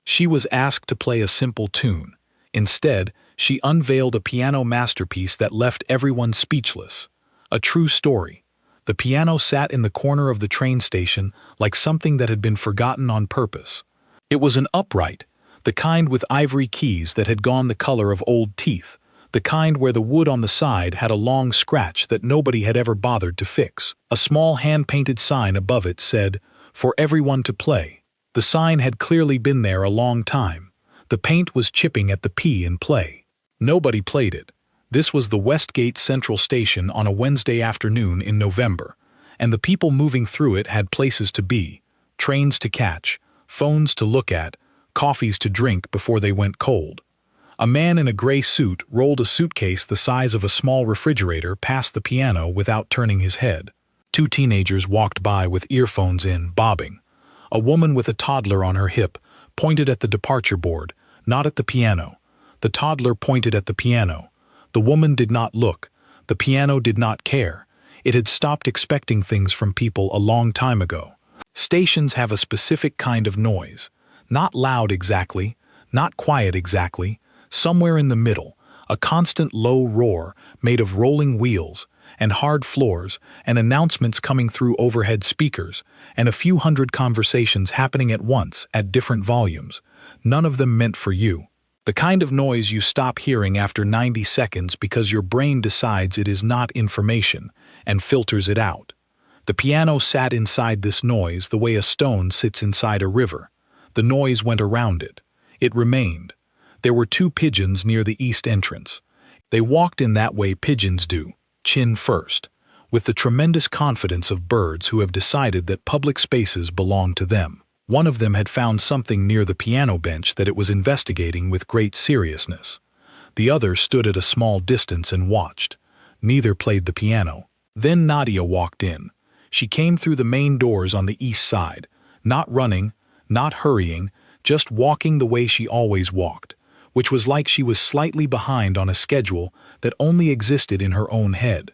She was asked to play a simple tune. Instead, she unveiled a piano masterpiece that left everyone speechless. A true story. The piano sat in the corner of the train station like something that had been forgotten on purpose. It was an upright, the kind with ivory keys that had gone the color of old teeth, the kind where the wood on the side had a long scratch that nobody had ever bothered to fix. A small hand-painted sign above it said, "For everyone to play." The sign had clearly been there a long time. The paint was chipping at the P in play. Nobody played it. This was the Westgate Central Station on a Wednesday afternoon in November, and the people moving through it had places to be, trains to catch, phones to look at, coffees to drink before they went cold. A man in a gray suit rolled a suitcase the size of a small refrigerator past the piano without turning his head. Two teenagers walked by with earphones in, bobbing. A woman with a toddler on her hip pointed at the departure board, not at the piano. The toddler pointed at the piano. The woman did not look. The piano did not care. It had stopped expecting things from people a long time ago. Stations have a specific kind of noise. Not loud exactly, not quiet exactly, somewhere in the middle, a constant low roar made of rolling wheels and hard floors and announcements coming through overhead speakers and a few hundred conversations happening at once at different volumes, none of them meant for you. The kind of noise you stop hearing after 90 seconds because your brain decides it is not information and filters it out. The piano sat inside this noise the way a stone sits inside a river. The noise went around it. It remained. There were two pigeons near the east entrance. They walked in that way pigeons do, chin first, with the tremendous confidence of birds who have decided that public spaces belong to them. One of them had found something near the piano bench that it was investigating with great seriousness. The other stood at a small distance and watched. Neither played the piano. Then Nadia walked in. She came through the main doors on the east side, not running, not hurrying, just walking the way she always walked, which was like she was slightly behind on a schedule that only existed in her own head.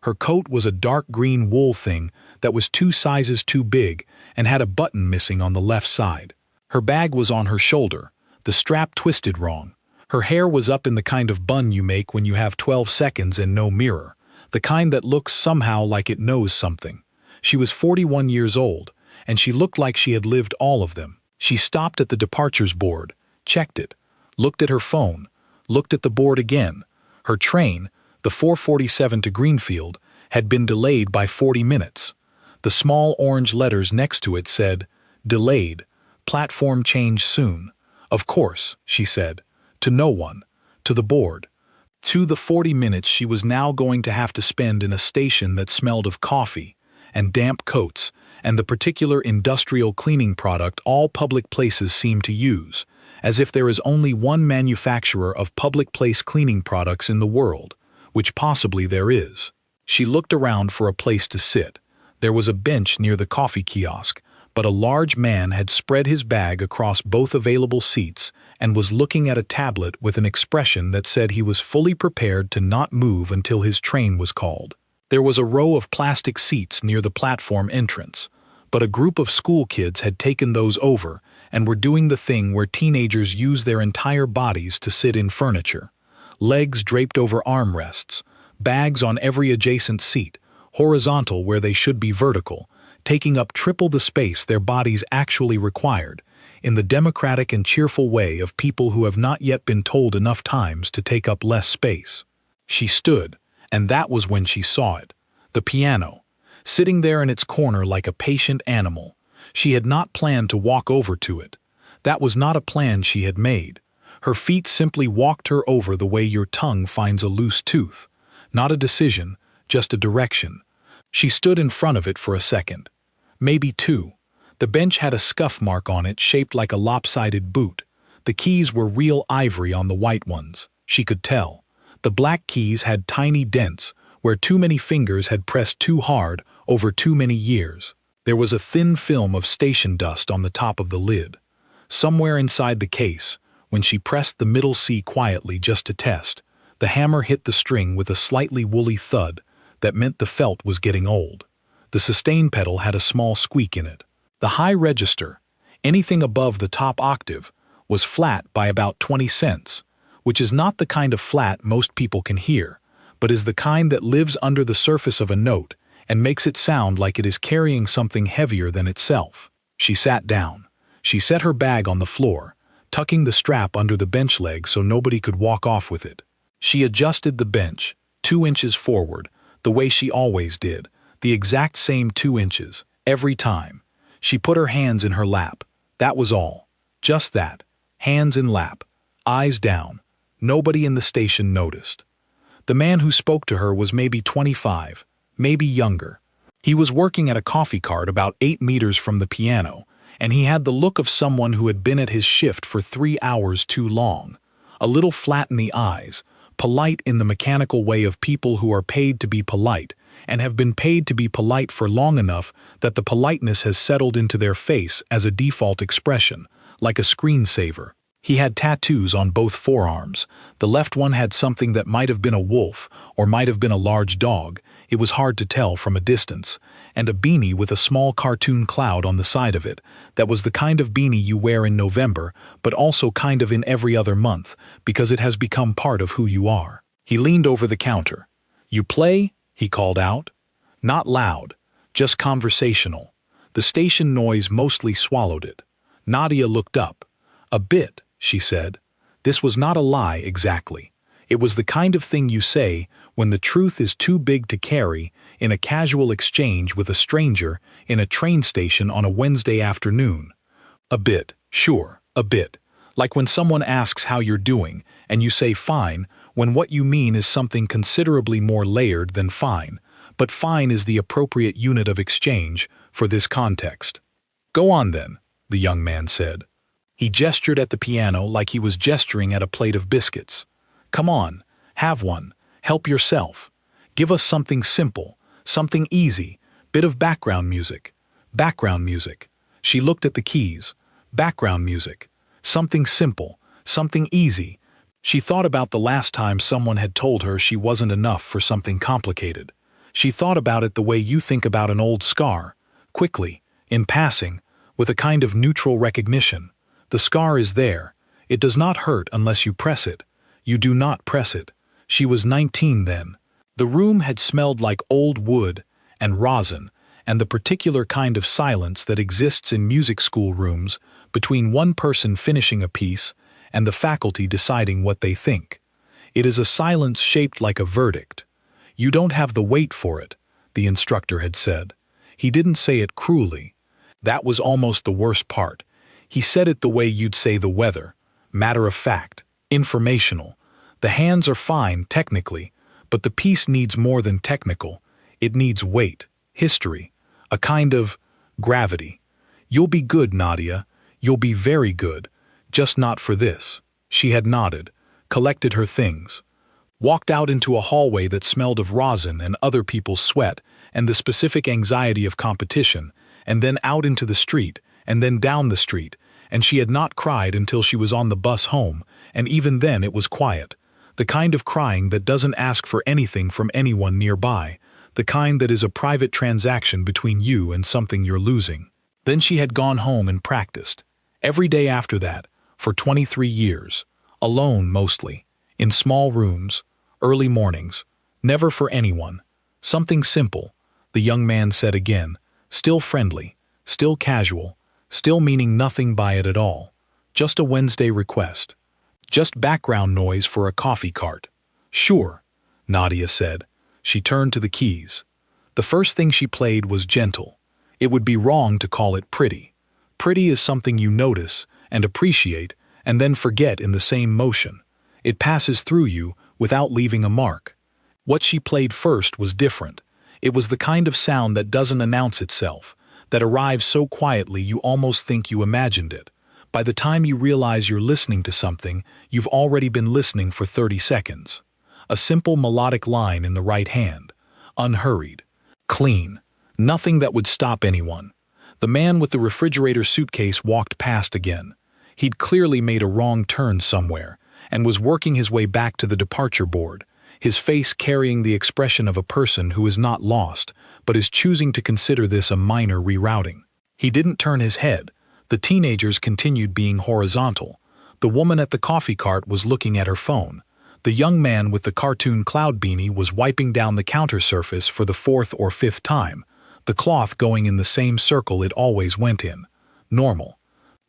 Her coat was a dark green wool thing that was 2 sizes too big and had a button missing on the left side. Her bag was on her shoulder, the strap twisted wrong. Her hair was up in the kind of bun you make when you have 12 seconds and no mirror, the kind that looks somehow like it knows something. She was 41 years old, and she looked like she had lived all of them. She stopped at the departures board, checked it, looked at her phone, looked at the board again. Her train, the 4:47 to Greenfield, had been delayed by 40 minutes. The small orange letters next to it said, "Delayed, platform change soon." Of course, she said, to no one, to the board. To the 40 minutes she was now going to have to spend in a station that smelled of coffee and damp coats and the particular industrial cleaning product all public places seem to use, as if there is only one manufacturer of public place cleaning products in the world, which possibly there is. She looked around for a place to sit. There was a bench near the coffee kiosk, but a large man had spread his bag across both available seats and was looking at a tablet with an expression that said he was fully prepared to not move until his train was called. There was a row of plastic seats near the platform entrance, but a group of school kids had taken those over and were doing the thing where teenagers use their entire bodies to sit in furniture. Legs draped over armrests, bags on every adjacent seat, horizontal where they should be vertical, taking up triple the space their bodies actually required, in the democratic and cheerful way of people who have not yet been told enough times to take up less space. She stood, and that was when she saw it, the piano, sitting there in its corner like a patient animal. She had not planned to walk over to it. That was not a plan she had made. Her feet simply walked her over the way your tongue finds a loose tooth. Not a decision, just a direction. She stood in front of it for a second. Maybe 2. The bench had a scuff mark on it shaped like a lopsided boot. The keys were real ivory on the white ones. She could tell. The black keys had tiny dents where too many fingers had pressed too hard over too many years. There was a thin film of station dust on the top of the lid. Somewhere inside the case, when she pressed the middle C quietly just to test, the hammer hit the string with a slightly woolly thud that meant the felt was getting old. The sustain pedal had a small squeak in it. The high register, anything above the top octave, was flat by about 20 cents, which is not the kind of flat most people can hear, but is the kind that lives under the surface of a note and makes it sound like it is carrying something heavier than itself. She sat down. She set her bag on the floor, tucking the strap under the bench leg so nobody could walk off with it. She adjusted the bench, 2 inches forward, the way she always did, the exact same 2 inches, every time. She put her hands in her lap. That was all. Just that. Hands in lap. Eyes down. Nobody in the station noticed. The man who spoke to her was maybe 25, maybe younger. He was working at a coffee cart about 8 meters from the piano, and he had the look of someone who had been at his shift for 3 hours too long. A little flat in the eyes, polite in the mechanical way of people who are paid to be polite, and have been paid to be polite for long enough that the politeness has settled into their face as a default expression, like a screensaver. He had tattoos on both forearms. The left one had something that might have been a wolf or might have been a large dog, it was hard to tell from a distance, and a beanie with a small cartoon cloud on the side of it that was the kind of beanie you wear in November but also kind of in every other month because it has become part of who you are. He leaned over the counter. "You play?" he called out. Not loud, just conversational. The station noise mostly swallowed it. Nadia looked up. "A bit," she said. This was not a lie exactly. It was the kind of thing you say when the truth is too big to carry in a casual exchange with a stranger in a train station on a Wednesday afternoon. A bit, sure, a bit. Like when someone asks how you're doing and you say fine, when what you mean is something considerably more layered than fine, but fine is the appropriate unit of exchange for this context. "Go on then," the young man said. He gestured at the piano like he was gesturing at a plate of biscuits. "Come on, have one, help yourself. Give us something simple, something easy, bit of background music." Background music. She looked at the keys. Background music. Something simple, something easy. She thought about the last time someone had told her she wasn't enough for something complicated. She thought about it the way you think about an old scar, quickly, in passing, with a kind of neutral recognition. The scar is there. It does not hurt unless you press it. You do not press it. She was 19 then. The room had smelled like old wood and rosin and the particular kind of silence that exists in music school rooms between one person finishing a piece and the faculty deciding what they think. It is a silence shaped like a verdict. You don't have the weight for it, the instructor had said. He didn't say it cruelly. That was almost the worst part. He said it the way you'd say the weather, matter of fact, informational. The hands are fine, technically, but the piece needs more than technical. It needs weight, history, a kind of gravity. "You'll be good, Nadia. You'll be very good. Just not for this." She had nodded, collected her things, walked out into a hallway that smelled of rosin and other people's sweat and the specific anxiety of competition, and then out into the street, and then down the street, and she had not cried until she was on the bus home, and even then it was quiet. The kind of crying that doesn't ask for anything from anyone nearby, the kind that is a private transaction between you and something you're losing. Then she had gone home and practiced. Every day after that, for 23 years, alone mostly, in small rooms, early mornings, never for anyone. Something simple, the young man said again, still friendly, still casual, still meaning nothing by it at all. Just a Wednesday request. Just background noise for a coffee cart. "Sure," Nadia said. She turned to the keys. The first thing she played was gentle. It would be wrong to call it pretty. Pretty is something you notice and appreciate and then forget in the same motion. It passes through you without leaving a mark. What she played first was different. It was the kind of sound that doesn't announce itself, that arrives so quietly you almost think you imagined it. By the time you realize you're listening to something, you've already been listening for 30 seconds. A simple melodic line in the right hand. Unhurried. Clean. Nothing that would stop anyone. The man with the refrigerator suitcase walked past again. He'd clearly made a wrong turn somewhere, and was working his way back to the departure board, his face carrying the expression of a person who is not lost, but is choosing to consider this a minor rerouting. He didn't turn his head. The teenagers continued being horizontal. The woman at the coffee cart was looking at her phone. The young man with the cartoon cloud beanie was wiping down the counter surface for the fourth or fifth time, the cloth going in the same circle it always went in. Normal.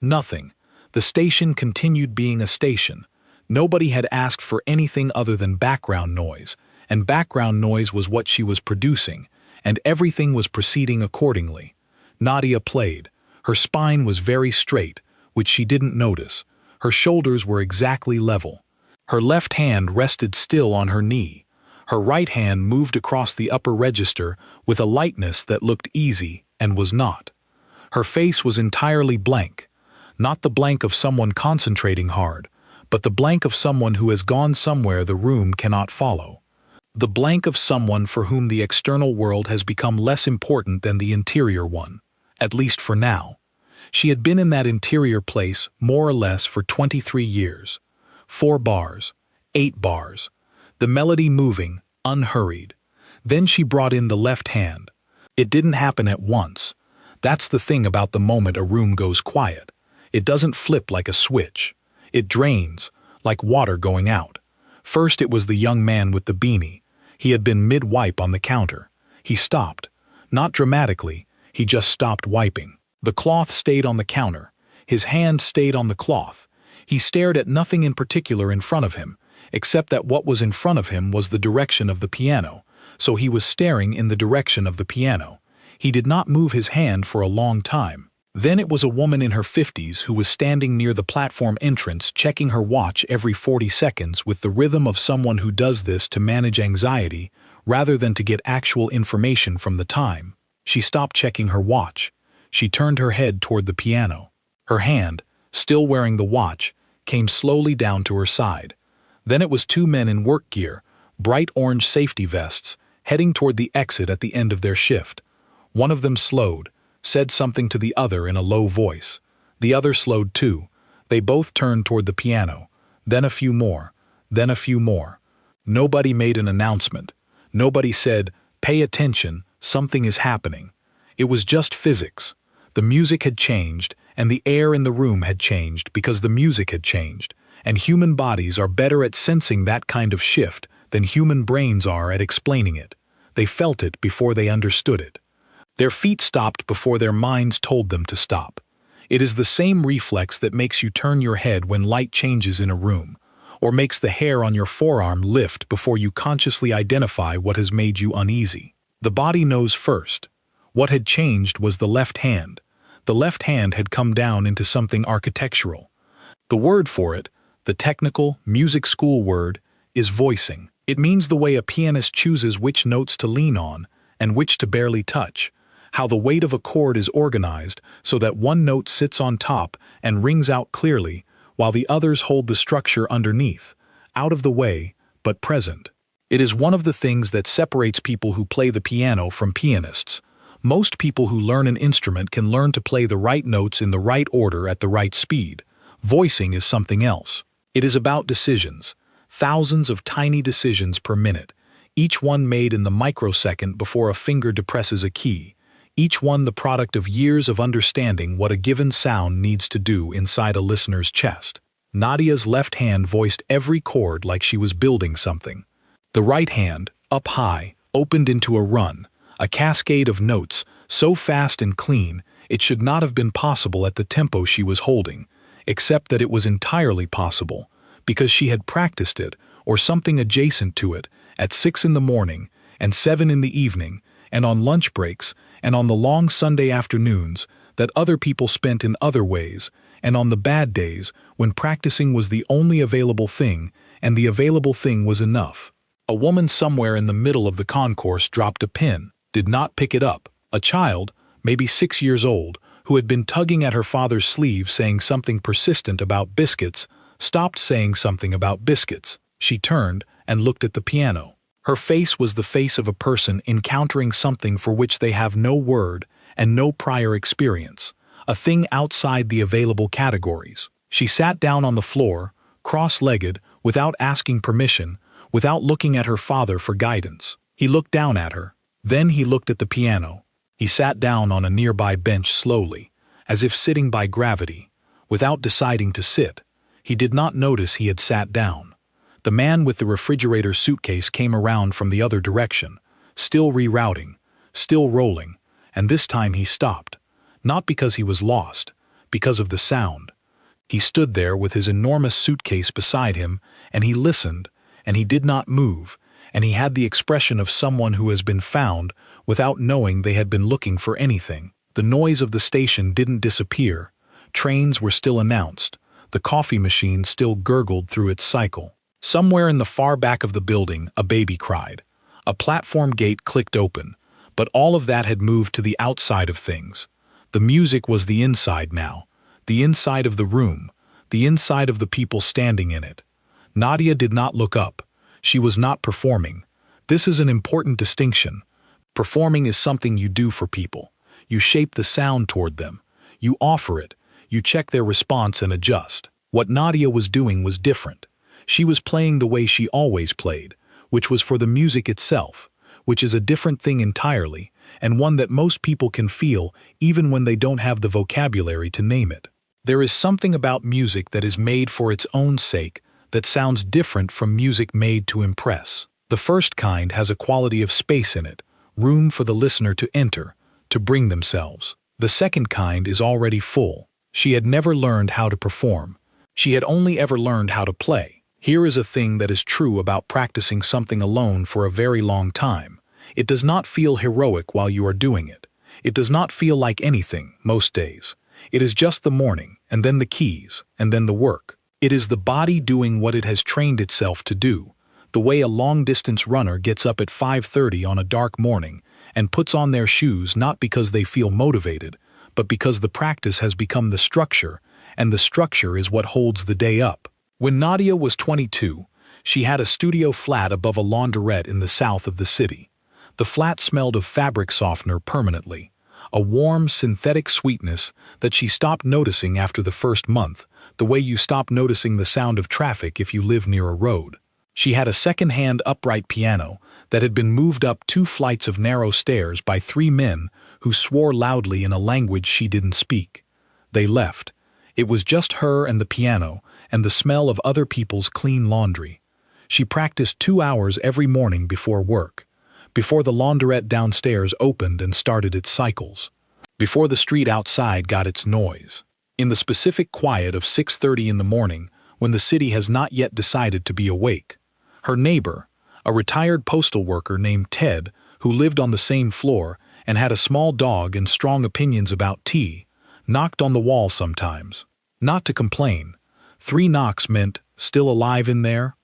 Nothing. The station continued being a station. Nobody had asked for anything other than background noise, and background noise was what she was producing, and everything was proceeding accordingly. Nadia played. Her spine was very straight, which she didn't notice. Her shoulders were exactly level. Her left hand rested still on her knee. Her right hand moved across the upper register with a lightness that looked easy and was not. Her face was entirely blank. Not the blank of someone concentrating hard, but the blank of someone who has gone somewhere the room cannot follow. The blank of someone for whom the external world has become less important than the interior one, at least for now. She had been in that interior place more or less for 23 years. 4 bars, 8 bars. The melody moving, unhurried. Then she brought in the left hand. It didn't happen at once. That's the thing about the moment a room goes quiet. It doesn't flip like a switch. It drains, like water going out. First it was the young man with the beanie. He had been mid-wipe on the counter. He stopped. Not dramatically, he just stopped wiping. The cloth stayed on the counter. His hand stayed on the cloth. He stared at nothing in particular in front of him, except that what was in front of him was the direction of the piano, so he was staring in the direction of the piano. He did not move his hand for a long time. Then it was a woman in her 50s who was standing near the platform entrance checking her watch every 40 seconds with the rhythm of someone who does this to manage anxiety rather than to get actual information from the time. She stopped checking her watch. She turned her head toward the piano. Her hand, still wearing the watch, came slowly down to her side. Then it was 2 men in work gear, bright orange safety vests, heading toward the exit at the end of their shift. One of them slowed, said something to the other in a low voice. The other slowed too. They both turned toward the piano. Then a few more. Then a few more. Nobody made an announcement. Nobody said, "Pay attention, something is happening." It was just physics. The music had changed, and the air in the room had changed because the music had changed, and human bodies are better at sensing that kind of shift than human brains are at explaining it. They felt it before they understood it. Their feet stopped before their minds told them to stop. It is the same reflex that makes you turn your head when light changes in a room, or makes the hair on your forearm lift before you consciously identify what has made you uneasy. The body knows first. What had changed was the left hand. The left hand had come down into something architectural. The word for it, the technical, music school word, is voicing. It means the way a pianist chooses which notes to lean on and which to barely touch. How the weight of a chord is organized so that one note sits on top and rings out clearly, while the others hold the structure underneath, out of the way, but present. It is one of the things that separates people who play the piano from pianists. Most people who learn an instrument can learn to play the right notes in the right order at the right speed. Voicing is something else. It is about decisions. Thousands of tiny decisions per minute, each one made in the microsecond before a finger depresses a key. Each one the product of years of understanding what a given sound needs to do inside a listener's chest. Nadia's left hand voiced every chord like she was building something. The right hand, up high, opened into a run, a cascade of notes, so fast and clean, it should not have been possible at the tempo she was holding, except that it was entirely possible, because she had practiced it, or something adjacent to it, at 6 in the morning, and 7 in the evening, and on lunch breaks, and on the long Sunday afternoons that other people spent in other ways, and on the bad days when practicing was the only available thing, and the available thing was enough. A woman somewhere in the middle of the concourse dropped a pin, did not pick it up. A child, maybe 6 years old, who had been tugging at her father's sleeve saying something persistent about biscuits, stopped saying something about biscuits. She turned and looked at the piano. Her face was the face of a person encountering something for which they have no word and no prior experience, a thing outside the available categories. She sat down on the floor, cross-legged, without asking permission, without looking at her father for guidance. He looked down at her. Then he looked at the piano. He sat down on a nearby bench slowly, as if sitting by gravity, without deciding to sit. He did not notice he had sat down. The man with the refrigerator suitcase came around from the other direction, still rerouting, still rolling, and this time he stopped. Not because he was lost, because of the sound. He stood there with his enormous suitcase beside him, and he listened, and he did not move, and he had the expression of someone who has been found without knowing they had been looking for anything. The noise of the station didn't disappear. Trains were still announced. The coffee machine still gurgled through its cycle. Somewhere in the far back of the building, a baby cried. A platform gate clicked open, but all of that had moved to the outside of things. The music was the inside now, the inside of the room, the inside of the people standing in it. Nadia did not look up. She was not performing. This is an important distinction. Performing is something you do for people. You shape the sound toward them. You offer it. You check their response and adjust. What Nadia was doing was different. She was playing the way she always played, which was for the music itself, which is a different thing entirely, and one that most people can feel even when they don't have the vocabulary to name it. There is something about music that is made for its own sake that sounds different from music made to impress. The first kind has a quality of space in it, room for the listener to enter, to bring themselves. The second kind is already full. She had never learned how to perform. She had only ever learned how to play. Here is a thing that is true about practicing something alone for a very long time. It does not feel heroic while you are doing it. It does not feel like anything, most days. It is just the morning, and then the keys, and then the work. It is the body doing what it has trained itself to do. The way a long-distance runner gets up at 5:30 on a dark morning and puts on their shoes not because they feel motivated, but because the practice has become the structure, and the structure is what holds the day up. When Nadia was 22, she had a studio flat above a laundrette in the south of the city. The flat smelled of fabric softener permanently, a warm, synthetic sweetness that she stopped noticing after the first month, the way you stop noticing the sound of traffic if you live near a road. She had a second-hand upright piano that had been moved up 2 flights of narrow stairs by 3 men who swore loudly in a language she didn't speak. They left. It was just her and the piano and the smell of other people's clean laundry. She practiced 2 hours every morning before work, before the laundrette downstairs opened and started its cycles, before the street outside got its noise. In the specific quiet of 6:30 in the morning, when the city has not yet decided to be awake, her neighbor, a retired postal worker named Ted, who lived on the same floor and had a small dog and strong opinions about tea, knocked on the wall sometimes. Not to complain. 3 knocks meant, "Still alive in there?"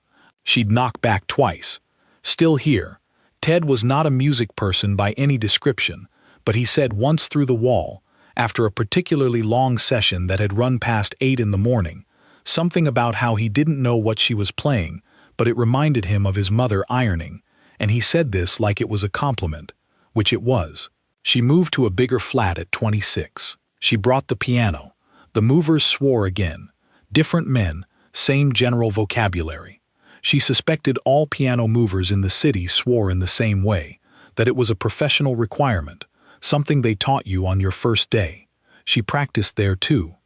She'd knock back twice. "Still here." Ted was not a music person by any description, but he said once through the wall, after a particularly long session that had run past 8 in the morning, something about how he didn't know what she was playing, but it reminded him of his mother ironing, and he said this like it was a compliment, which it was. She moved to a bigger flat at 26. She brought the piano. The movers swore again. Different men, same general vocabulary. She suspected all piano movers in the city swore in the same way, that it was a professional requirement, something they taught you on your first day. She practiced there too.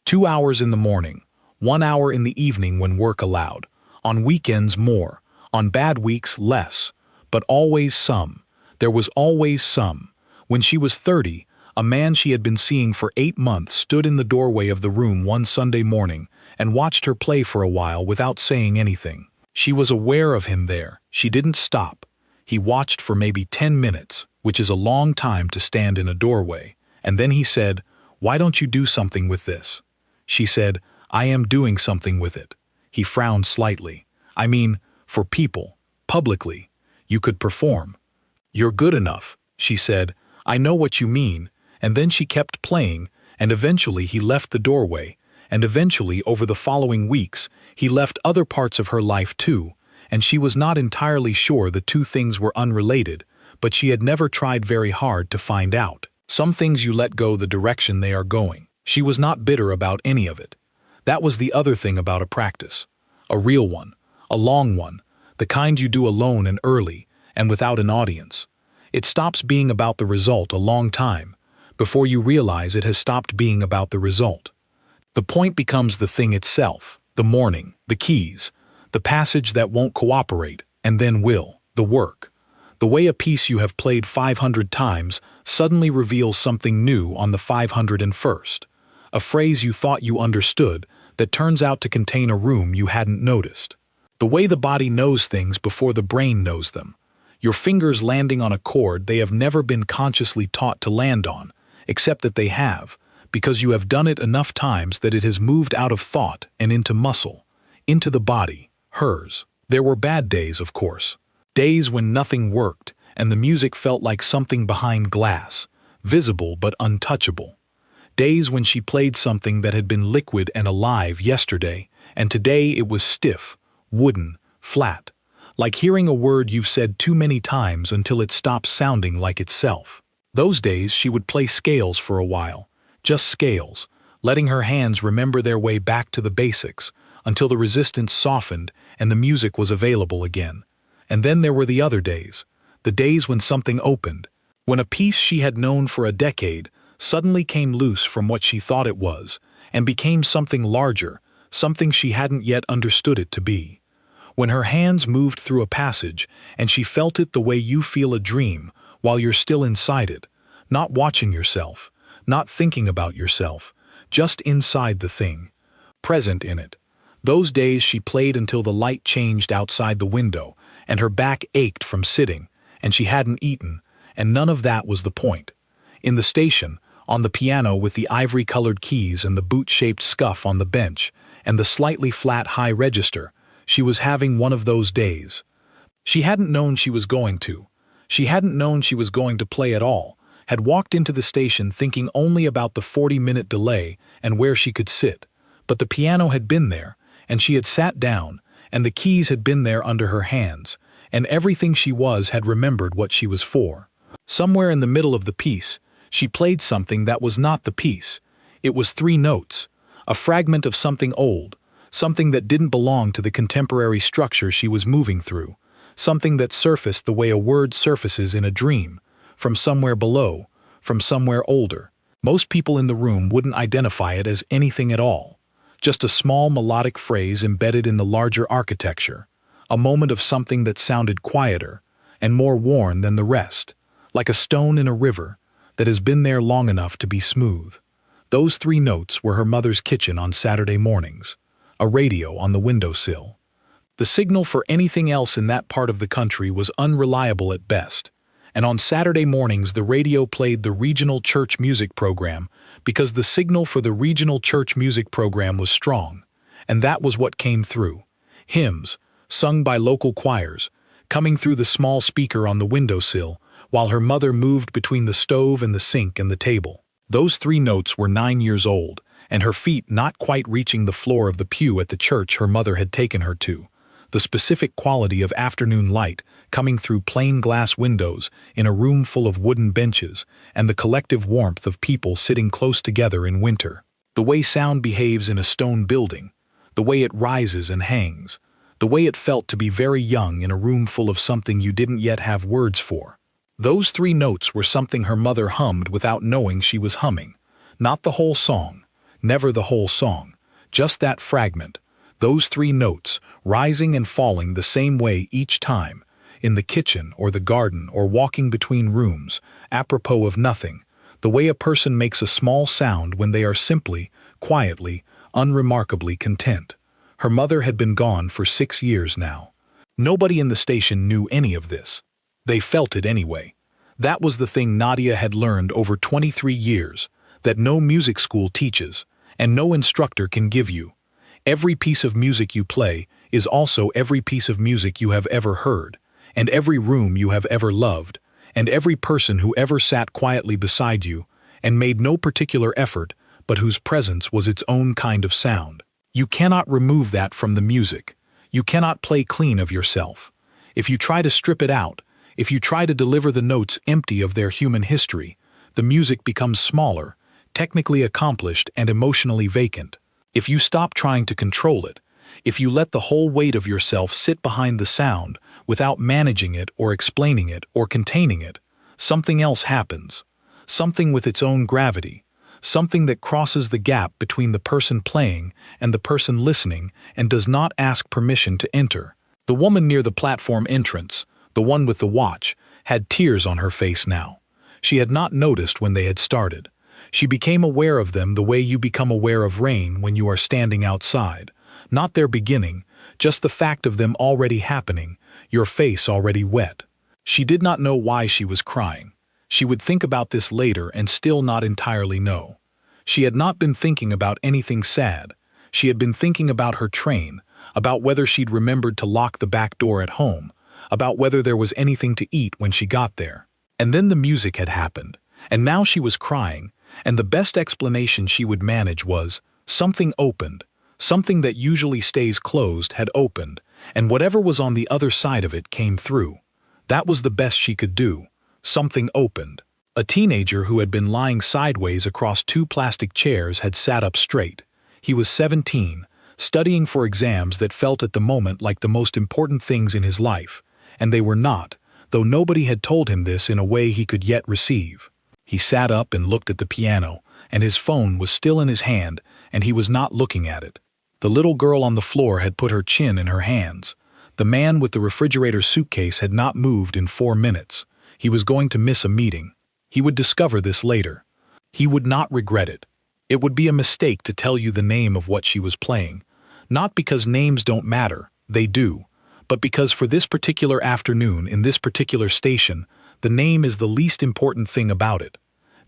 2 hours in the morning, 1 hour in the evening when work allowed, on weekends more, on bad weeks less, but always some. There was always some. When she was 30, a man she had been seeing for 8 months stood in the doorway of the room one Sunday morning and watched her play for a while without saying anything. She was aware of him there. She didn't stop. He watched for maybe 10 minutes, which is a long time to stand in a doorway, and then he said, "Why don't you do something with this?" She said, "I am doing something with it." He frowned slightly. "I mean, for people, publicly. You could perform." "You're good enough," she said. "I know what you mean." And then she kept playing, and eventually he left the doorway, and eventually over the following weeks he left other parts of her life too, and she was not entirely sure the 2 things were unrelated, but she had never tried very hard to find out. Some things you let go the direction they are going. She was not bitter about any of it. That was the other thing about a practice. A real one, a long one, the kind you do alone and early, and without an audience. It stops being about the result a long time, before you realize it has stopped being about the result. The point becomes the thing itself, The morning, the keys, the passage that won't cooperate, and then will, the work. The way a piece you have played 500 times suddenly reveals something new on the 501st. A phrase you thought you understood that turns out to contain a room you hadn't noticed. The way the body knows things before the brain knows them. Your fingers landing on a chord they have never been consciously taught to land on, except that they have, because you have done it enough times that it has moved out of thought and into muscle, into the body, hers. There were bad days, of course. Days when nothing worked, and the music felt like something behind glass, visible but untouchable. Days when she played something that had been liquid and alive yesterday, and today it was stiff, wooden, flat, like hearing a word you've said too many times until it stops sounding like itself. Those days she would play scales for a while, just scales, letting her hands remember their way back to the basics, until the resistance softened and the music was available again. And then there were the other days, the days when something opened, when a piece she had known for a decade suddenly came loose from what she thought it was, and became something larger, something she hadn't yet understood it to be. When her hands moved through a passage, and she felt it the way you feel a dream while you're still inside it, not watching yourself, not thinking about yourself, just inside the thing, present in it. Those days she played until the light changed outside the window, and her back ached from sitting, and she hadn't eaten, and none of that was the point. In the station, on the piano with the ivory-colored keys and the boot-shaped scuff on the bench, and the slightly flat high register, she was having one of those days. She hadn't known she was going to. She hadn't known she was going to play at all, had walked into the station thinking only about the 40-minute delay and where she could sit. But the piano had been there, and she had sat down, and the keys had been there under her hands, and everything she was had remembered what she was for. Somewhere in the middle of the piece, she played something that was not the piece. It was 3 notes, a fragment of something old, something that didn't belong to the contemporary structure she was moving through, something that surfaced the way a word surfaces in a dream, from somewhere below, from somewhere older. Most people in the room wouldn't identify it as anything at all, just a small melodic phrase embedded in the larger architecture, a moment of something that sounded quieter and more worn than the rest, like a stone in a river that has been there long enough to be smooth. Those 3 notes were her mother's kitchen on Saturday mornings, a radio on the windowsill. The signal for anything else in that part of the country was unreliable at best, and on Saturday mornings the radio played the regional church music program because the signal for the regional church music program was strong, and that was what came through. Hymns, sung by local choirs, coming through the small speaker on the windowsill, while her mother moved between the stove and the sink and the table. Those 3 notes were 9 years old, and her feet not quite reaching the floor of the pew at the church her mother had taken her to. The specific quality of afternoon light coming through plain glass windows in a room full of wooden benches, and the collective warmth of people sitting close together in winter. The way sound behaves in a stone building, the way it rises and hangs, the way it felt to be very young in a room full of something you didn't yet have words for. Those 3 notes were something her mother hummed without knowing she was humming. Not the whole song, never the whole song, just that fragment. Those 3 notes, rising and falling the same way each time, in the kitchen or the garden or walking between rooms, apropos of nothing, the way a person makes a small sound when they are simply, quietly, unremarkably content. Her mother had been gone for 6 years now. Nobody in the station knew any of this. They felt it anyway. That was the thing Nadia had learned over 23 years, that no music school teaches, and no instructor can give you. Every piece of music you play is also every piece of music you have ever heard, and every room you have ever loved, and every person who ever sat quietly beside you and made no particular effort, but whose presence was its own kind of sound. You cannot remove that from the music. You cannot play clean of yourself. If you try to strip it out, if you try to deliver the notes empty of their human history, the music becomes smaller, technically accomplished and emotionally vacant. If you stop trying to control it, if you let the whole weight of yourself sit behind the sound without managing it or explaining it or containing it, something else happens. Something with its own gravity, something that crosses the gap between the person playing and the person listening and does not ask permission to enter. The woman near the platform entrance, the one with the watch, had tears on her face now. She had not noticed when they had started. She became aware of them the way you become aware of rain when you are standing outside. Not their beginning, just the fact of them already happening, your face already wet. She did not know why she was crying. She would think about this later and still not entirely know. She had not been thinking about anything sad. She had been thinking about her train, about whether she'd remembered to lock the back door at home, about whether there was anything to eat when she got there. And then the music had happened, and now she was crying, and the best explanation she would manage was, something opened. Something that usually stays closed had opened, and whatever was on the other side of it came through. That was the best she could do. Something opened. A teenager who had been lying sideways across two plastic chairs had sat up straight. He was 17, studying for exams that felt at the moment like the most important things in his life, and they were not, though nobody had told him this in a way he could yet receive. He sat up and looked at the piano, and his phone was still in his hand, and he was not looking at it. The little girl on the floor had put her chin in her hands. The man with the refrigerator suitcase had not moved in 4 minutes. He was going to miss a meeting. He would discover this later. He would not regret it. It would be a mistake to tell you the name of what she was playing. Not because names don't matter, they do, but because for this particular afternoon in this particular station, the name is the least important thing about it.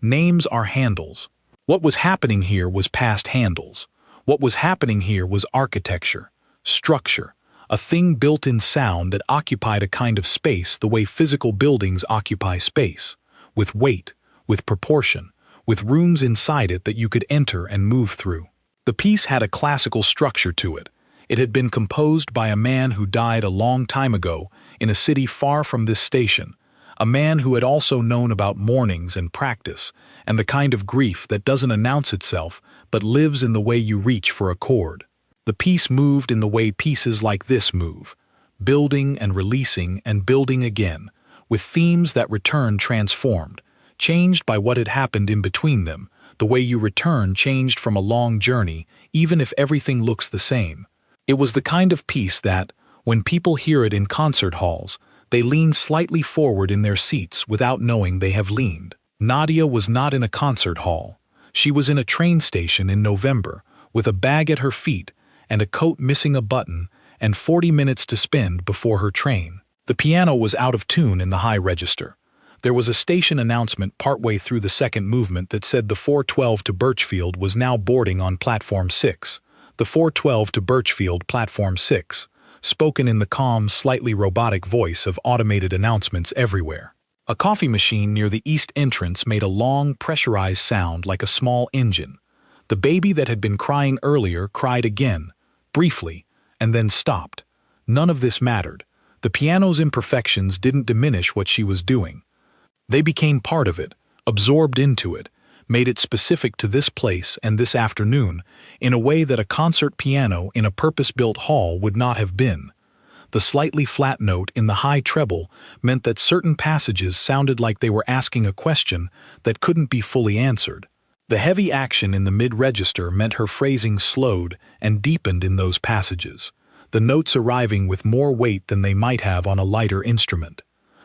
Names are handles. What was happening here was past handles. What was happening here was architecture, structure, a thing built in sound that occupied a kind of space the way physical buildings occupy space, with weight, with proportion, with rooms inside it that you could enter and move through. The piece had a classical structure to it. It had been composed by a man who died a long time ago in a city far from this station, a man who had also known about mornings and practice and the kind of grief that doesn't announce itself but lives in the way you reach for a chord. The piece moved in the way pieces like this move, building and releasing and building again, with themes that return transformed, changed by what had happened in between them, the way you return changed from a long journey, even if everything looks the same. It was the kind of piece that, when people hear it in concert halls, they lean slightly forward in their seats without knowing they have leaned. Nadia was not in a concert hall. She was in a train station in November, with a bag at her feet and a coat missing a button and 40 minutes to spend before her train. The piano was out of tune in the high register. There was a station announcement partway through the second movement that said the 412 to Birchfield was now boarding on Platform 6. The 412 to Birchfield, Platform 6, spoken in the calm, slightly robotic voice of automated announcements everywhere. A coffee machine near the east entrance made a long, pressurized sound like a small engine. The baby that had been crying earlier cried again, briefly, and then stopped. None of this mattered. The piano's imperfections didn't diminish what she was doing. They became part of it, absorbed into it, made it specific to this place and this afternoon in a way that a concert piano in a purpose-built hall would not have been. The slightly flat note in the high treble meant that certain passages sounded like they were asking a question that couldn't be fully answered. The heavy action in the mid-register meant her phrasing slowed and deepened in those passages, the notes arriving with more weight than they might have on a lighter instrument.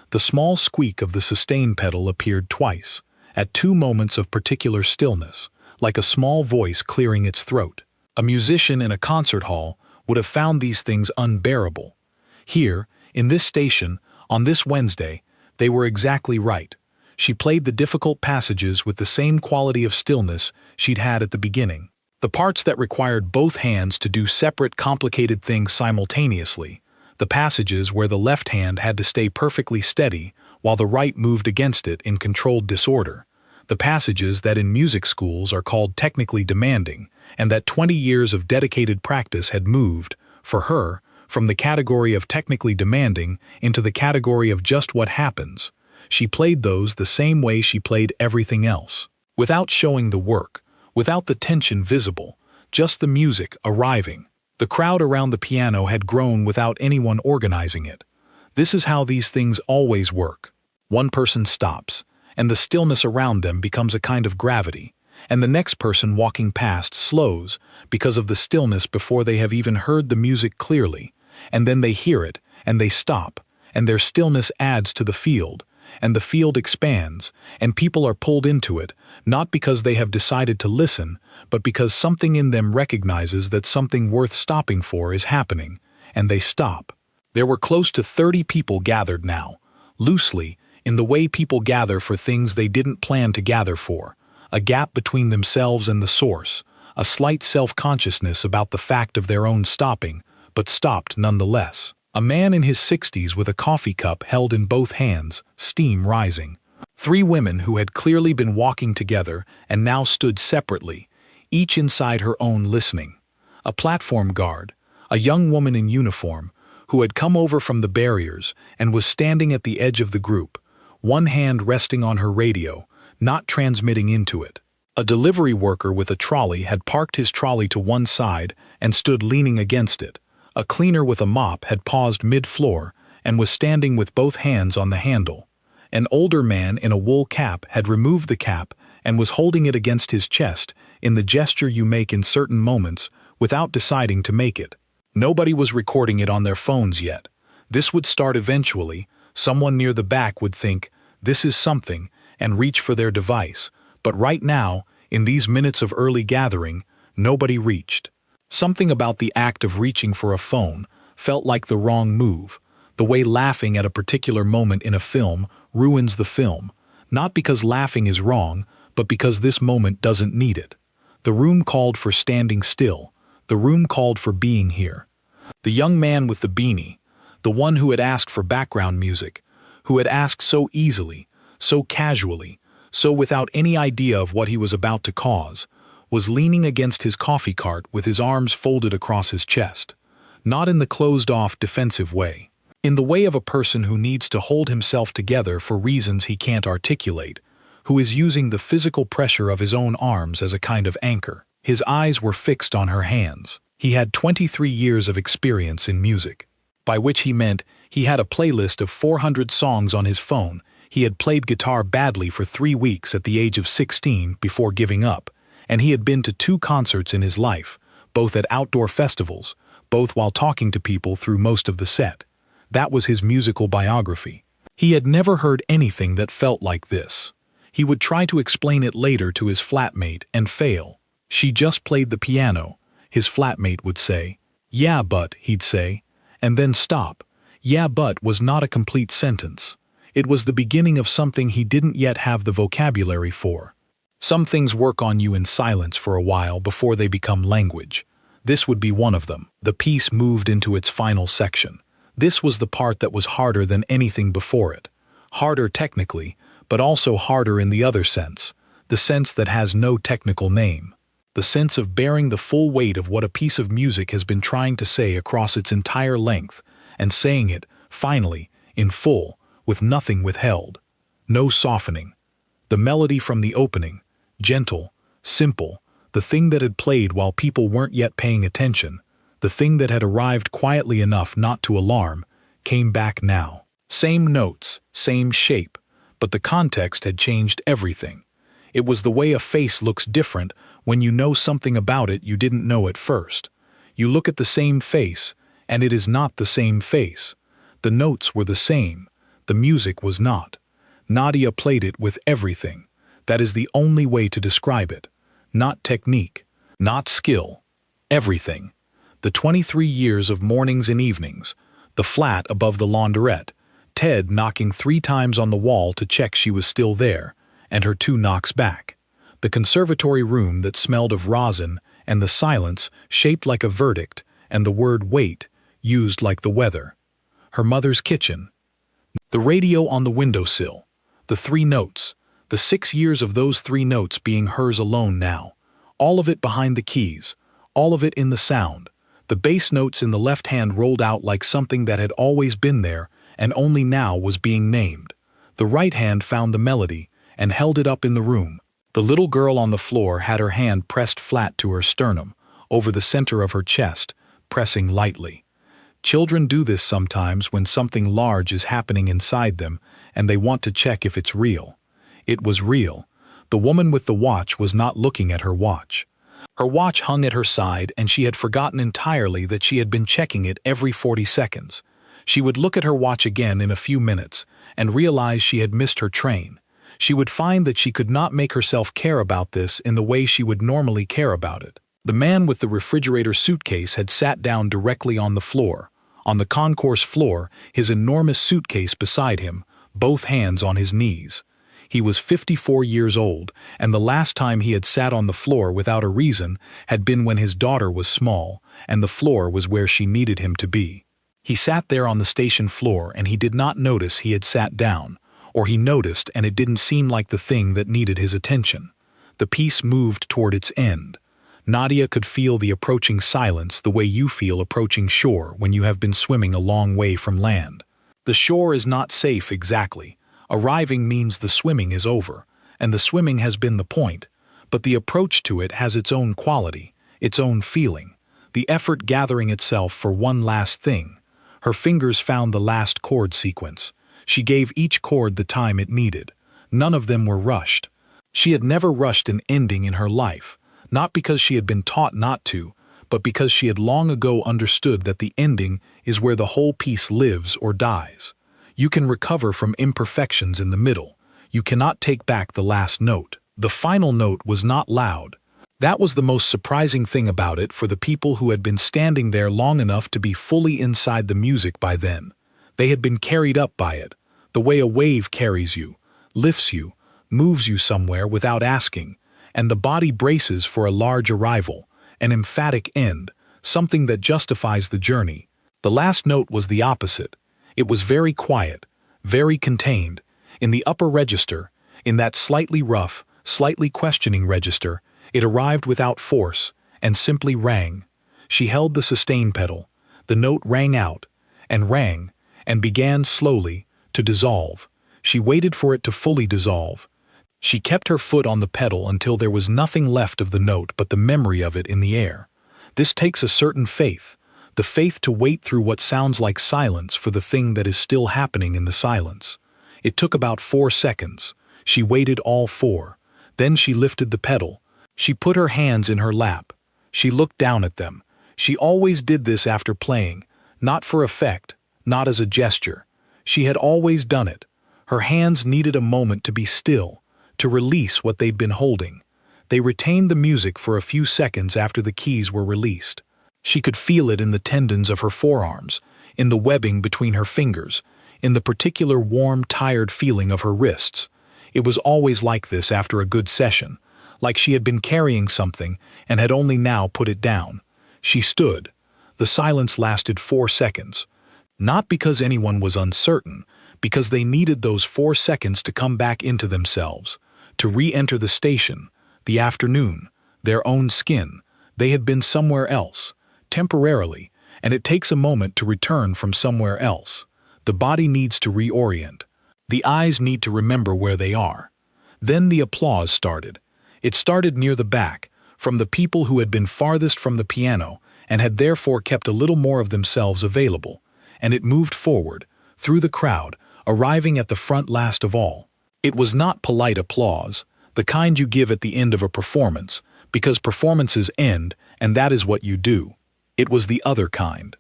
The small squeak of the sustain pedal appeared twice, at 2 moments of particular stillness, like a small voice clearing its throat. A musician in a concert hall would have found these things unbearable. Here, in this station, on this Wednesday, they were exactly right. She played the difficult passages with the same quality of stillness she'd had at the beginning. The parts that required both hands to do separate, complicated things simultaneously, the passages where the left hand had to stay perfectly steady while the right moved against it in controlled disorder, the passages that in music schools are called technically demanding, and that 20 years of dedicated practice had moved, for her, from the category of technically demanding into the category of just what happens. She played those the same way she played everything else, without showing the work, without the tension visible, just the music arriving. The crowd around the piano had grown without anyone organizing it. This is how these things always work. One person stops, and the stillness around them becomes a kind of gravity, and the next person walking past slows because of the stillness before they have even heard the music clearly, and then they hear it, and they stop, and their stillness adds to the field, and the field expands, and people are pulled into it, not because they have decided to listen, but because something in them recognizes that something worth stopping for is happening, and they stop. There were close to 30 people gathered now, loosely, in the way people gather for things they didn't plan to gather for, a gap between themselves and the source, a slight self-consciousness about the fact of their own stopping, but stopped nonetheless. A man in his 60s with a coffee cup held in both hands, steam rising. 3 women who had clearly been walking together and now stood separately, each inside her own listening. A platform guard, a young woman in uniform, who had come over from the barriers and was standing at the edge of the group, one hand resting on her radio, not transmitting into it. A delivery worker with a trolley had parked his trolley to one side and stood leaning against it. A cleaner with a mop had paused mid-floor and was standing with both hands on the handle. An older man in a wool cap had removed the cap and was holding it against his chest in the gesture you make in certain moments without deciding to make it. Nobody was recording it on their phones yet. This would start eventually. Someone near the back would think, "This is something," and reach for their device. But right now, in these minutes of early gathering, nobody reached. Something about the act of reaching for a phone felt like the wrong move, the way laughing at a particular moment in a film ruins the film, not because laughing is wrong, but because this moment doesn't need it. The room called for standing still. The room called for being here. The young man with the beanie, the one who had asked for background music, who had asked so easily, so casually, so without any idea of what he was about to cause, was leaning against his coffee cart with his arms folded across his chest, not in the closed-off defensive way, in the way of a person who needs to hold himself together for reasons he can't articulate, who is using the physical pressure of his own arms as a kind of anchor. His eyes were fixed on her hands. He had 23 years of experience in music, by which he meant he had a playlist of 400 songs on his phone. He had played guitar badly for 3 weeks at the age of 16 before giving up, and he had been to 2 concerts in his life, both at outdoor festivals, both while talking to people through most of the set. That was his musical biography. He had never heard anything that felt like this. He would try to explain it later to his flatmate and fail. "She just played the piano," his flatmate would say. "Yeah, but," he'd say, and then stop. "Yeah, but" was not a complete sentence. It was the beginning of something he didn't yet have the vocabulary for. Some things work on you in silence for a while before they become language. This would be one of them. The piece moved into its final section. This was the part that was harder than anything before it. Harder technically, but also harder in the other sense, the sense that has no technical name. The sense of bearing the full weight of what a piece of music has been trying to say across its entire length, and saying it, finally, in full, with nothing withheld. No softening. The melody from the opening, gentle, simple, the thing that had played while people weren't yet paying attention, the thing that had arrived quietly enough not to alarm, came back now. Same notes, same shape, but the context had changed everything. It was the way a face looks different when you know something about it you didn't know at first. You look at the same face, and it is not the same face. The notes were the same. The music was not. Nadia played it with everything. That is the only way to describe it. Not technique, not skill. Everything. The 23 years of mornings and evenings, the flat above the laundrette, Ted knocking 3 times on the wall to check she was still there, and her 2 knocks back. The conservatory room that smelled of rosin, and the silence shaped like a verdict, and the word wait used like the weather. Her mother's kitchen. The radio on the windowsill. The 3 notes. The 6 years of those 3 notes being hers alone now. All of it behind the keys. All of it in the sound. The bass notes in the left hand rolled out like something that had always been there and only now was being named. The right hand found the melody and held it up in the room. The little girl on the floor had her hand pressed flat to her sternum, over the center of her chest, pressing lightly. Children do this sometimes when something large is happening inside them and they want to check if it's real. It was real. The woman with the watch was not looking at her watch. Her watch hung at her side, and she had forgotten entirely that she had been checking it every 40 seconds. She would look at her watch again in a few minutes and realize she had missed her train. She would find that she could not make herself care about this in the way she would normally care about it. The man with the refrigerator suitcase had sat down directly on the floor. On the concourse floor, his enormous suitcase beside him, both hands on his knees. He was 54 years old, and the last time he had sat on the floor without a reason had been when his daughter was small, and the floor was where she needed him to be. He sat there on the station floor, and he did not notice he had sat down, or he noticed and it didn't seem like the thing that needed his attention. The piece moved toward its end. Nadia could feel the approaching silence the way you feel approaching shore when you have been swimming a long way from land. The shore is not safe exactly. Arriving means the swimming is over, and the swimming has been the point, but the approach to it has its own quality, its own feeling, the effort gathering itself for one last thing. Her fingers found the last chord sequence. She gave each chord the time it needed. None of them were rushed. She had never rushed an ending in her life, not because she had been taught not to, but because she had long ago understood that the ending is where the whole piece lives or dies. You can recover from imperfections in the middle. You cannot take back the last note. The final note was not loud. That was the most surprising thing about it for the people who had been standing there long enough to be fully inside the music by then. They had been carried up by it, the way a wave carries you, lifts you, moves you somewhere without asking, and the body braces for a large arrival, an emphatic end, something that justifies the journey. The last note was the opposite. It was very quiet, very contained. In the upper register, in that slightly rough, slightly questioning register, it arrived without force and simply rang. She held the sustain pedal. The note rang out, and began slowly to dissolve. She waited for it to fully dissolve. She kept her foot on the pedal until there was nothing left of the note but the memory of it in the air. This takes a certain faith, the faith to wait through what sounds like silence for the thing that is still happening in the silence. It took about 4 seconds. She waited all 4. Then she lifted the pedal. She put her hands in her lap. She looked down at them. She always did this after playing, not for effect, not as a gesture. She had always done it. Her hands needed a moment to be still, to release what they'd been holding. They retained the music for a few seconds after the keys were released. She could feel it in the tendons of her forearms, in the webbing between her fingers, in the particular warm, tired feeling of her wrists. It was always like this after a good session, like she had been carrying something and had only now put it down. She stood. The silence lasted 4 seconds. Not because anyone was uncertain, because they needed those 4 seconds to come back into themselves, to re-enter the station, the afternoon, their own skin. They had been somewhere else, temporarily, and it takes a moment to return from somewhere else. The body needs to reorient. The eyes need to remember where they are. Then the applause started. It started near the back, from the people who had been farthest from the piano and had therefore kept a little more of themselves available, and it moved forward, through the crowd, arriving at the front last of all. It was not polite applause, the kind you give at the end of a performance, because performances end, and that is what you do. It was the other kind.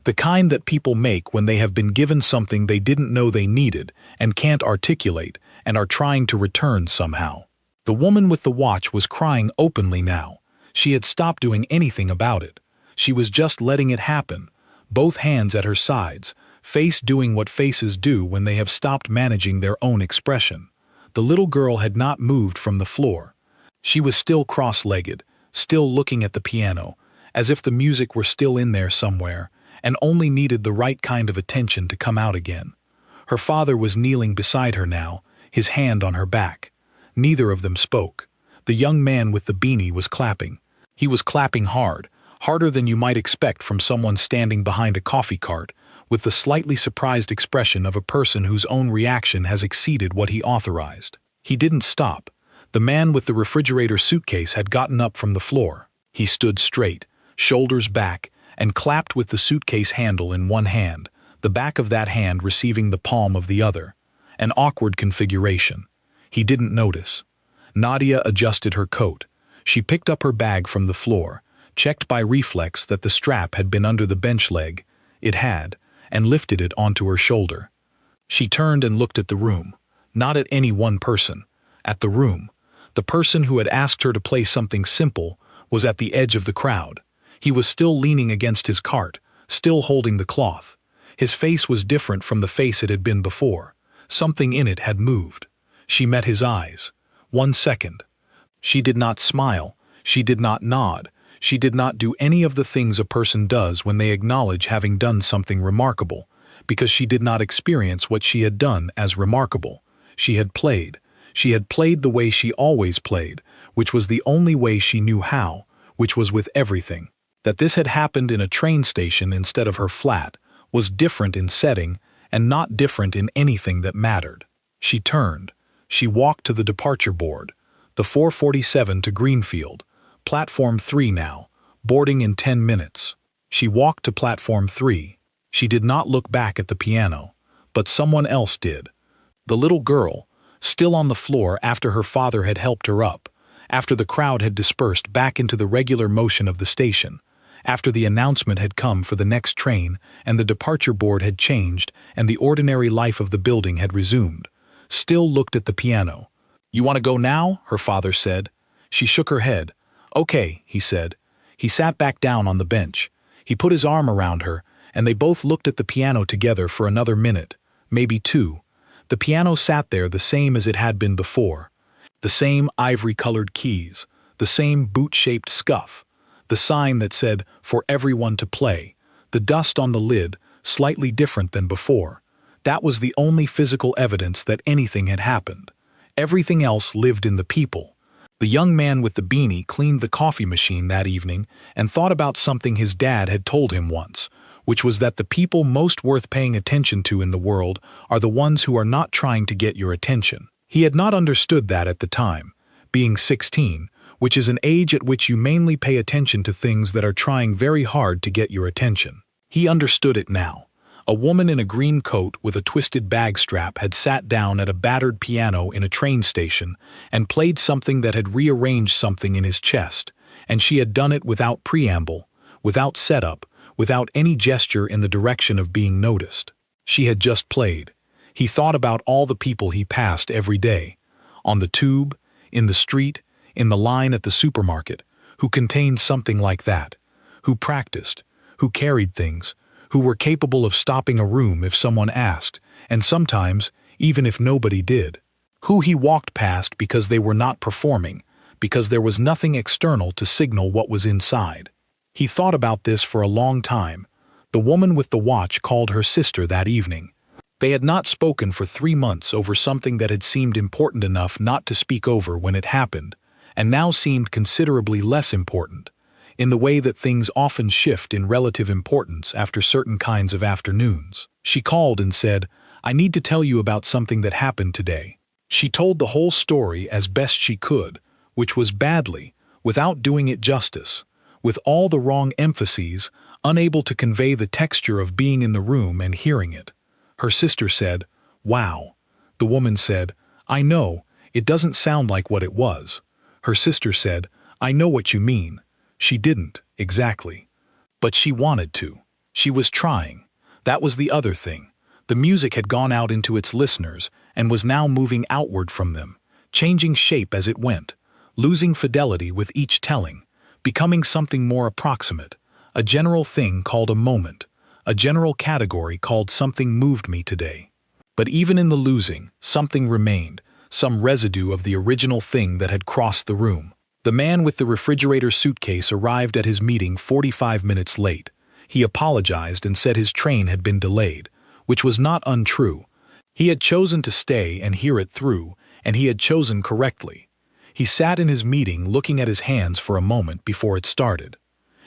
The kind that people make when they have been given something they didn't know they needed and can't articulate and are trying to return somehow. The woman with the watch was crying openly now. She had stopped doing anything about it. She was just letting it happen, both hands at her sides, face doing what faces do when they have stopped managing their own expression. The little girl had not moved from the floor. She was still cross-legged, still looking at the piano, as if the music were still in there somewhere, and only needed the right kind of attention to come out again. Her father was kneeling beside her now, his hand on her back. Neither of them spoke. The young man with the beanie was clapping. He was clapping hard, harder than you might expect from someone standing behind a coffee cart, with the slightly surprised expression of a person whose own reaction has exceeded what he authorized. He didn't stop. The man with the refrigerator suitcase had gotten up from the floor. He stood straight, shoulders back, and clapped with the suitcase handle in one hand, the back of that hand receiving the palm of the other. An awkward configuration. He didn't notice. Nadia adjusted her coat. She picked up her bag from the floor, checked by reflex that the strap had been under the bench leg. It had, and lifted it onto her shoulder. She turned and looked at the room. Not at any one person. At the room. The person who had asked her to play something simple was at the edge of the crowd. He was still leaning against his cart, still holding the cloth. His face was different from the face it had been before. Something in it had moved. She met his eyes. 1 second. She did not smile. She did not nod. She did not do any of the things a person does when they acknowledge having done something remarkable, because she did not experience what she had done as remarkable. She had played. She had played the way she always played, which was the only way she knew how, which was with everything. That this had happened in a train station instead of her flat was different in setting and not different in anything that mattered. She turned. She walked to the departure board. The 4:47 to Greenfield. Platform 3 now. Boarding in 10 minutes. She walked to platform 3. She did not look back at the piano, but someone else did. The little girl, still on the floor after her father had helped her up, after the crowd had dispersed back into the regular motion of the station, after the announcement had come for the next train and the departure board had changed and the ordinary life of the building had resumed, still looked at the piano. "You want to go now?" her father said. She shook her head. "Okay," he said. He sat back down on the bench. He put his arm around her, and they both looked at the piano together for another minute, maybe 2. The piano sat there the same as it had been before. The same ivory-colored keys, the same boot-shaped scuff, the sign that said, "For everyone to play," the dust on the lid, slightly different than before. That was the only physical evidence that anything had happened. Everything else lived in the people. The young man with the beanie cleaned the coffee machine that evening and thought about something his dad had told him once, which was that the people most worth paying attention to in the world are the ones who are not trying to get your attention. He had not understood that at the time, being 16, which is an age at which you mainly pay attention to things that are trying very hard to get your attention. He understood it now. A woman in a green coat with a twisted bag strap had sat down at a battered piano in a train station and played something that had rearranged something in his chest, and she had done it without preamble, without setup, without any gesture in the direction of being noticed. She had just played. He thought about all the people he passed every day, on the tube, in the street, in the line at the supermarket, who contained something like that, who practiced, who carried things, who were capable of stopping a room if someone asked, and sometimes, even if nobody did. Who he walked past because they were not performing, because there was nothing external to signal what was inside. He thought about this for a long time. The woman with the watch called her sister that evening. They had not spoken for 3 months over something that had seemed important enough not to speak over when it happened, and now seemed considerably less important, in the way that things often shift in relative importance after certain kinds of afternoons. She called and said, "I need to tell you about something that happened today." She told the whole story as best she could, which was badly, without doing it justice, with all the wrong emphases, unable to convey the texture of being in the room and hearing it. Her sister said, "Wow." The woman said, "I know, it doesn't sound like what it was." Her sister said, "I know what you mean." She didn't, exactly. But she wanted to. She was trying. That was the other thing. The music had gone out into its listeners and was now moving outward from them, changing shape as it went, losing fidelity with each telling, becoming something more approximate, a general thing called a moment, a general category called something moved me today. But even in the losing, something remained, some residue of the original thing that had crossed the room. The man with the refrigerator suitcase arrived at his meeting 45 minutes late. He apologized and said his train had been delayed, which was not untrue. He had chosen to stay and hear it through, and he had chosen correctly. He sat in his meeting looking at his hands for a moment before it started.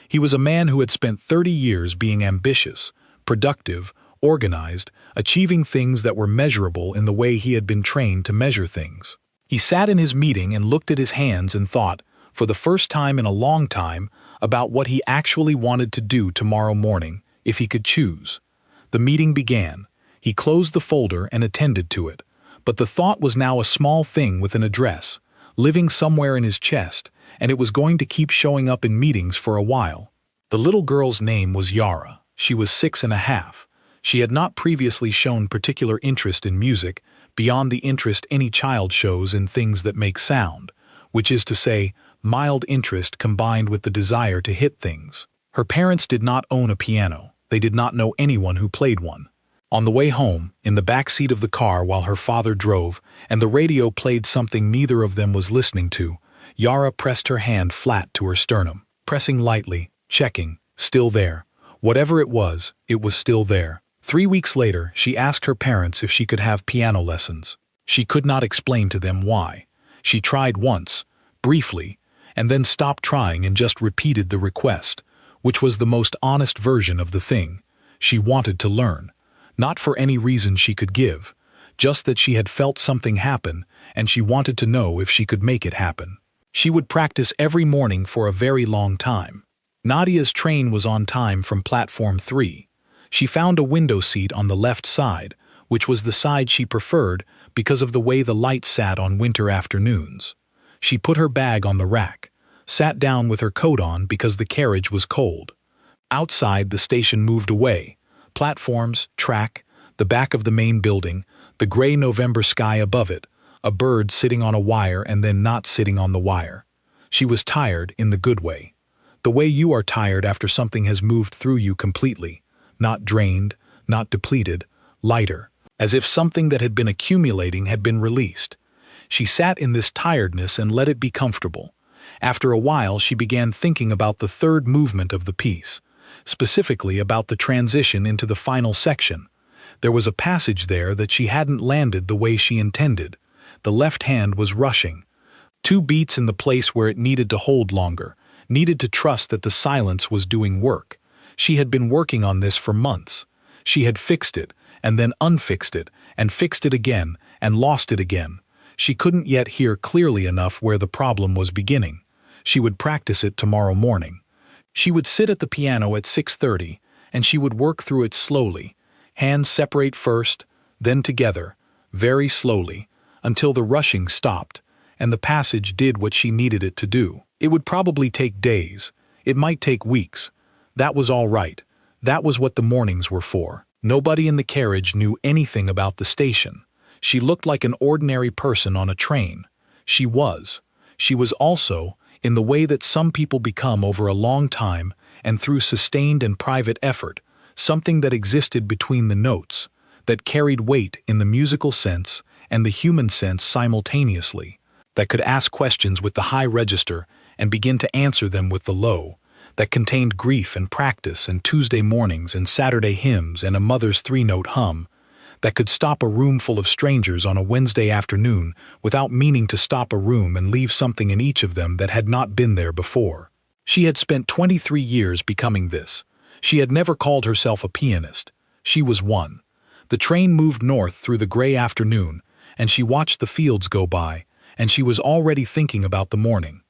He was a man who had spent 30 years being ambitious, productive, organized, achieving things that were measurable in the way he had been trained to measure things. He sat in his meeting and looked at his hands and thought, for the first time in a long time, about what he actually wanted to do tomorrow morning, if he could choose. The meeting began. He closed the folder and attended to it, but the thought was now a small thing with an address, living somewhere in his chest, and it was going to keep showing up in meetings for a while. The little girl's name was Yara. She was 6.5. She had not previously shown particular interest in music, beyond the interest any child shows in things that make sound, which is to say, mild interest combined with the desire to hit things. Her parents did not own a piano. They did not know anyone who played one. On the way home, in the back seat of the car while her father drove, and the radio played something neither of them was listening to, Yara pressed her hand flat to her sternum, pressing lightly, checking, still there. Whatever it was still there. 3 weeks later, she asked her parents if she could have piano lessons. She could not explain to them why. She tried once, briefly, and then stopped trying and just repeated the request, which was the most honest version of the thing. She wanted to learn. Not for any reason she could give, just that she had felt something happen and she wanted to know if she could make it happen. She would practice every morning for a very long time. Nadia's train was on time from platform 3. She found a window seat on the left side, which was the side she preferred because of the way the light sat on winter afternoons. She put her bag on the rack, sat down with her coat on because the carriage was cold. Outside, the station moved away. Platforms, track, the back of the main building, the gray November sky above it, a bird sitting on a wire and then not sitting on the wire. She was tired in the good way. The way you are tired after something has moved through you completely, not drained, not depleted, lighter, as if something that had been accumulating had been released. She sat in this tiredness and let it be comfortable. After a while, she began thinking about the third movement of the piece, specifically about the transition into the final section. There was a passage there that she hadn't landed the way she intended. The left hand was rushing. 2 beats in the place where it needed to hold longer, needed to trust that the silence was doing work. She had been working on this for months. She had fixed it, and then unfixed it, and fixed it again, and lost it again. She couldn't yet hear clearly enough where the problem was beginning. She would practice it tomorrow morning. She would sit at the piano at 6:30, and she would work through it slowly, hands separate first, then together, very slowly, until the rushing stopped, and the passage did what she needed it to do. It would probably take days. It might take weeks. That was all right. That was what the mornings were for. Nobody in the carriage knew anything about the station. She looked like an ordinary person on a train. She was. She was also, in the way that some people become over a long time and through sustained and private effort, something that existed between the notes, that carried weight in the musical sense and the human sense simultaneously, that could ask questions with the high register and begin to answer them with the low, that contained grief and practice and Tuesday mornings and Saturday hymns and a mother's 3-note hum, that could stop a room full of strangers on a Wednesday afternoon without meaning to stop a room and leave something in each of them that had not been there before. She had spent 23 years becoming this. She had never called herself a pianist. She was one. The train moved north through the gray afternoon, and she watched the fields go by, and she was already thinking about the morning.